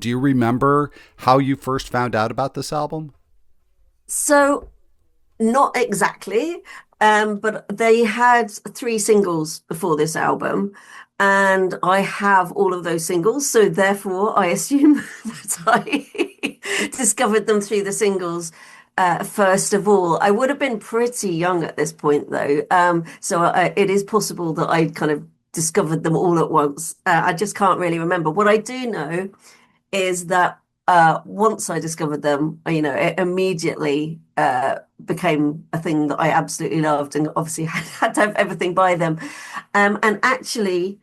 Do you remember how you first found out about this album? So not exactly, but they had three singles before this album, and I have all of those singles. So therefore, I assume that I discovered them through the singles. First of all, I would have been pretty young at this point, though. It is possible that I kind of discovered them all at once. I just can't really remember. What I do know is that once I discovered them, it immediately became a thing that I absolutely loved, and obviously had to have everything by them. And actually,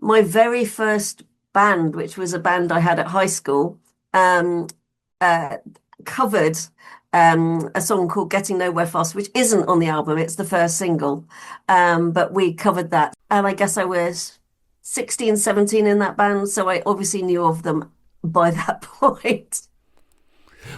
my very first band, which was a band I had at high school, um, uh, covered a song called Getting Nowhere Fast, which isn't on the album. It's the first single. But we covered that. And I guess I was 16, 17 in that band. So I obviously knew of them by that point.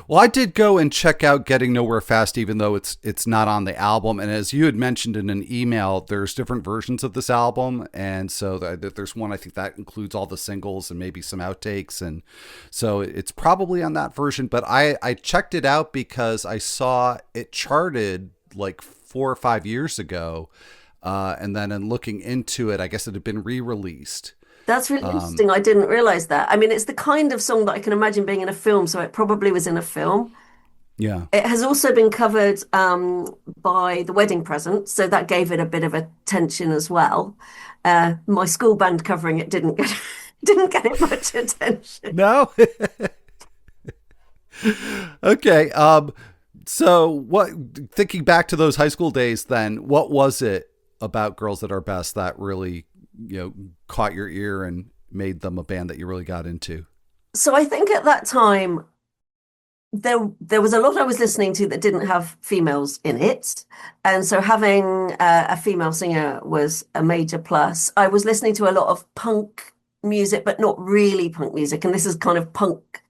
Well, I did go and check out Getting Nowhere Fast, even though it's not on the album. And as you had mentioned in an email, there's different versions of this album, and so there's one I think that includes all the singles and maybe some outtakes, and so it's probably on that version. But I checked it out because I saw it charted like 4 or 5 years ago, and then in looking into it, I guess it had been re-released. That's really Um, interesting. I didn't realize that. I mean, it's the kind of song that I can imagine being in a film, so it probably was in a film. yeah. It has also been covered by The Wedding Present, so that gave it a bit of attention as well. My school band covering it didn't get didn't get it much attention. No. Okay. So what, thinking back to those high school days then, what was it about Girls at Our Best that really, caught your ear and made them a band that you really got into? So I think at that time there was a lot I was listening to that didn't have females in it, and so having a female singer was a major plus. I was listening to a lot of punk music, but not really punk music, and this is kind of punk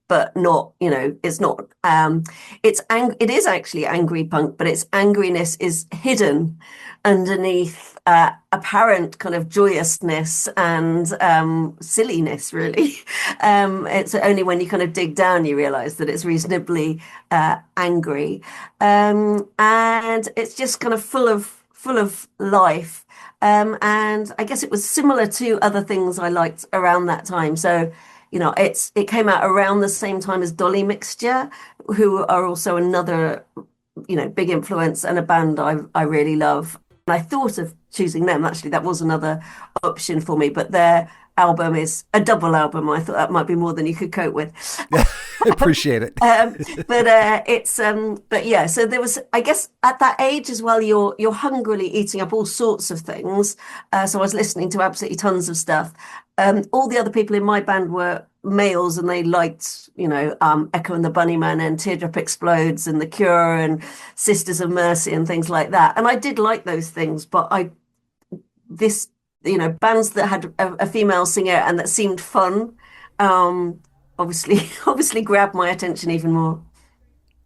but not, it's not it is actually angry punk, but its angriness is hidden underneath apparent kind of joyousness and silliness, really. It's only when you kind of dig down you realize that it's reasonably angry. And it's just kind of full of life. And I guess it was similar to other things I liked around that time. So it came out around the same time as Dolly Mixture, who are also another, big influence and a band I really love. And I thought of choosing them. Actually, that was another option for me, but their album is a double album. I thought that might be more than you could cope with. Appreciate it. Um, but yeah, so there was, I guess at that age as well, you're hungrily eating up all sorts of things. So I was listening to absolutely tons of stuff. All the other people in my band were males and they liked, Echo and the Bunnymen and Teardrop Explodes and The Cure and Sisters of Mercy and things like that. And I did like those things, but this, bands that had a female singer and that seemed fun, um, obviously grabbed my attention even more.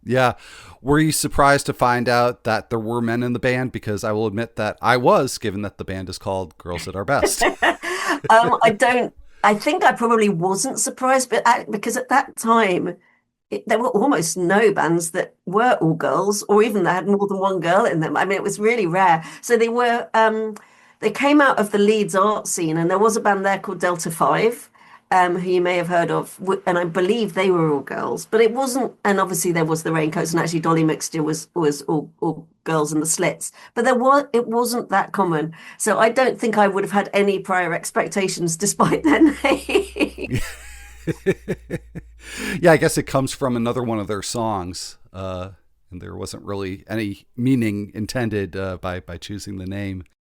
Yeah. Were you surprised to find out that there were men in the band? Because I will admit that I was, given that the band is called Girls at Our Best. I don't, I think I probably wasn't surprised, but because at that time, there were almost no bands that were all girls or even that had more than one girl in them. I mean, it was really rare. So they came out of the Leeds art scene, and there was a band there called Delta Five, who you may have heard of, and I believe they were all girls, but it wasn't. And obviously there was the Raincoats, and actually Dolly Mixture was all girls in the Slits, but it wasn't that common. So I don't think I would have had any prior expectations despite their name. Yeah, I guess it comes from another one of their songs. And there wasn't really any meaning intended by choosing the name.